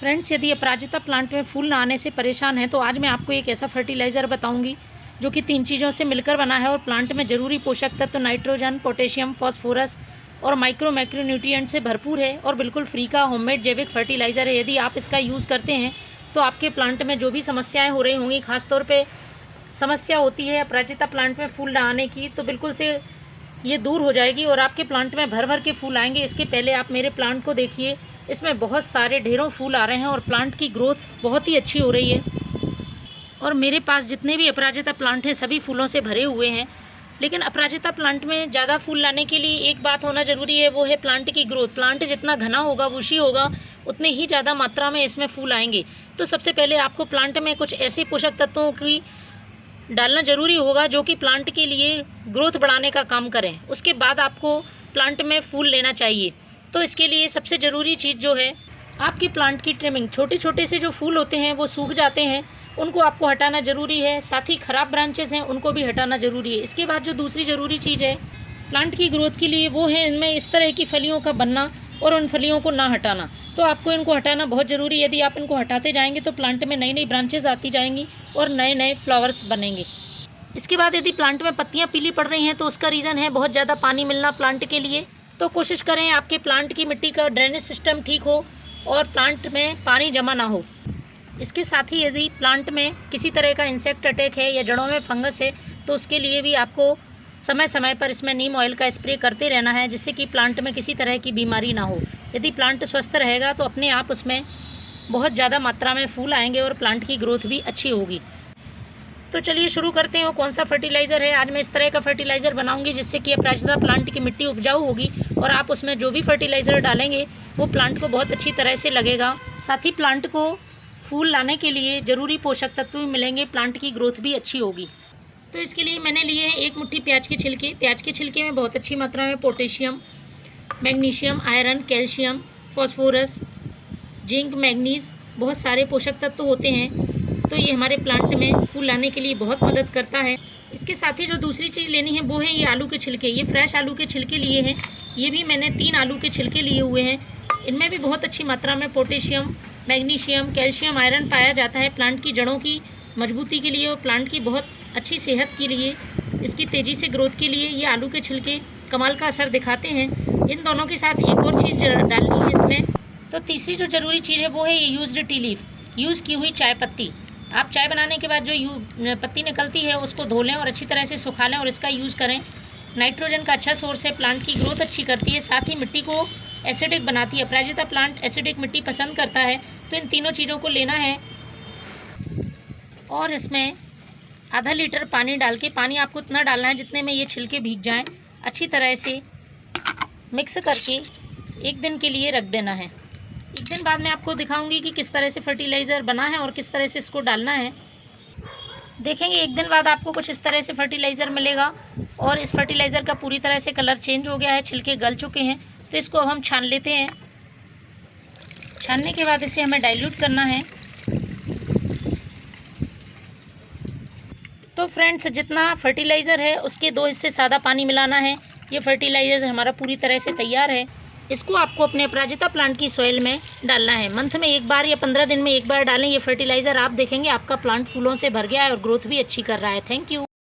Friends, यदि अपराजिता plant में फूल ना आने से परेशान हैं तो आज मैं आपको एक ऐसा फर्टिलाइज़र बताऊंगी जो कि 3 चीज़ों से मिलकर बना है और प्लांट में ज़रूरी पोषक तत्व नाइट्रोजन, पोटेशियम, फास्फोरस और मैक्रोन्यूट्रिएंट से भरपूर है और बिल्कुल फ्री का होममेड जैविक फर्टिलाइज़र है। यदि आप इसका यूज़ करते हैं तो आपके प्लांट में जो भी समस्याएँ हो रही होंगी, खासतौर पर समस्या होती है अपराजिता प्लांट में फूल ना आने की, तो बिल्कुल से ये दूर हो जाएगी और आपके प्लांट में भर भर के फूल आएंगे। इसके पहले आप मेरे प्लांट को देखिए, इसमें बहुत सारे ढेरों फूल आ रहे हैं और प्लांट की ग्रोथ बहुत ही अच्छी हो रही है। और मेरे पास जितने भी अपराजिता प्लांट हैं सभी फूलों से भरे हुए हैं। लेकिन अपराजिता प्लांट में ज़्यादा फूल लाने के लिए एक बात होना ज़रूरी है, वो है प्लांट की ग्रोथ। प्लांट जितना घना होगा, बुशी होगा, उतने ही ज़्यादा मात्रा में इसमें फूल आएंगे। तो सबसे पहले आपको प्लांट में कुछ ऐसे पोषक तत्वों की डालना ज़रूरी होगा जो कि प्लांट के लिए ग्रोथ बढ़ाने का काम करें। उसके बाद आपको प्लांट में फूल लेना चाहिए। तो इसके लिए सबसे ज़रूरी चीज़ जो है, आपकी प्लांट की ट्रिमिंग। छोटे छोटे से जो फूल होते हैं वो सूख जाते हैं, उनको आपको हटाना ज़रूरी है। साथ ही ख़राब ब्रांचेस हैं, उनको भी हटाना ज़रूरी है। इसके बाद जो दूसरी ज़रूरी चीज़ है प्लांट की ग्रोथ के लिए, वो है इनमें इस तरह की फलियों का बनना और उन फलियों को ना हटाना। तो आपको इनको हटाना बहुत ज़रूरी है। यदि आप इनको हटाते जाएंगे तो प्लांट में नई नई ब्रांचेस आती जाएंगी और नए नए फ्लावर्स बनेंगे। इसके बाद यदि प्लांट में पत्तियां पीली पड़ रही हैं तो उसका रीज़न है बहुत ज़्यादा पानी मिलना प्लांट के लिए। तो कोशिश करें आपके प्लांट की मिट्टी का ड्रेनेज सिस्टम ठीक हो और प्लांट में पानी जमा ना हो। इसके साथ ही यदि प्लांट में किसी तरह का इंसेक्ट अटैक है या जड़ों में फंगस है तो उसके लिए भी आपको समय समय पर इसमें नीम ऑयल का स्प्रे करते रहना है, जिससे कि प्लांट में किसी तरह की बीमारी ना हो। यदि प्लांट स्वस्थ रहेगा तो अपने आप उसमें बहुत ज़्यादा मात्रा में फूल आएंगे और प्लांट की ग्रोथ भी अच्छी होगी। तो चलिए शुरू करते हैं। वो कौन सा फर्टिलाइज़र है। आज मैं इस तरह का फर्टिलाइज़र बनाऊंगी जिससे कि अपराजिता प्लांट की मिट्टी उपजाऊ होगी और आप उसमें जो भी फर्टिलाइज़र डालेंगे वो प्लांट को बहुत अच्छी तरह से लगेगा। साथ ही प्लांट को फूल लाने के लिए ज़रूरी पोषक तत्व भी मिलेंगे, प्लांट की ग्रोथ भी अच्छी होगी। तो इसके लिए मैंने लिए हैं 1 मुट्ठी प्याज के छिलके। प्याज के छिलके में बहुत अच्छी मात्रा में potassium, magnesium, iron, calcium, phosphorus, zinc, manganese, बहुत सारे पोषक तत्व होते हैं। तो ये हमारे प्लांट में फूल लाने के लिए बहुत मदद करता है। इसके साथ ही जो दूसरी चीज़ लेनी है वो है ये आलू के छिलके। ये फ्रेश आलू के छिलके लिए हैं। ये भी मैंने 3 आलू के छिलके लिए हुए हैं। इनमें भी बहुत अच्छी मात्रा में पोटेशियम, मैग्नीशियम, कैल्शियम, आयरन पाया जाता है प्लांट की जड़ों की मजबूती के लिए और प्लांट की बहुत अच्छी सेहत के लिए, इसकी तेज़ी से ग्रोथ के लिए ये आलू के छिलके कमाल का असर दिखाते हैं। इन दोनों के साथ एक और चीज़ डालनी है इसमें। तो तीसरी जो ज़रूरी चीज़ है वो है ये यूज्ड टी लीफ, यूज़ की हुई चाय पत्ती। आप चाय बनाने के बाद जो पत्ती निकलती है उसको धो लें और अच्छी तरह से सुखा लें और इसका यूज़ करें। नाइट्रोजन का अच्छा सोर्स है, प्लांट की ग्रोथ अच्छी करती है, साथ ही मिट्टी को एसिडिक बनाती है। अपराजिता प्लांट एसिडिक मिट्टी पसंद करता है। तो इन तीनों चीज़ों को लेना है और इसमें आधा लीटर पानी डाल के, पानी आपको इतना डालना है जितने में ये छिलके भीग जाएं, अच्छी तरह से मिक्स करके 1 दिन के लिए रख देना है। 1 दिन बाद मैं आपको दिखाऊंगी कि किस तरह से फर्टिलाइज़र बना है और किस तरह से इसको डालना है। देखेंगे 1 दिन बाद आपको कुछ इस तरह से फर्टिलाइज़र मिलेगा और इस फर्टिलाइज़र का पूरी तरह से कलर चेंज हो गया है, छिलके गल चुके हैं। तो इसको अब हम छान लेते हैं। छानने के बाद इसे हमें डाइल्यूट करना है। तो फ्रेंड्स, जितना फर्टिलाइज़र है उसके 2 हिस्से सादा पानी मिलाना है। ये फर्टिलाइज़र हमारा पूरी तरह से तैयार है। इसको आपको अपने अपराजिता प्लांट की सॉइल में डालना है। मंथ में 1 बार या 15 दिन में 1 बार डालें ये फर्टिलाइज़र। आप देखेंगे आपका प्लांट फूलों से भर गया है और ग्रोथ भी अच्छी कर रहा है। Thank you.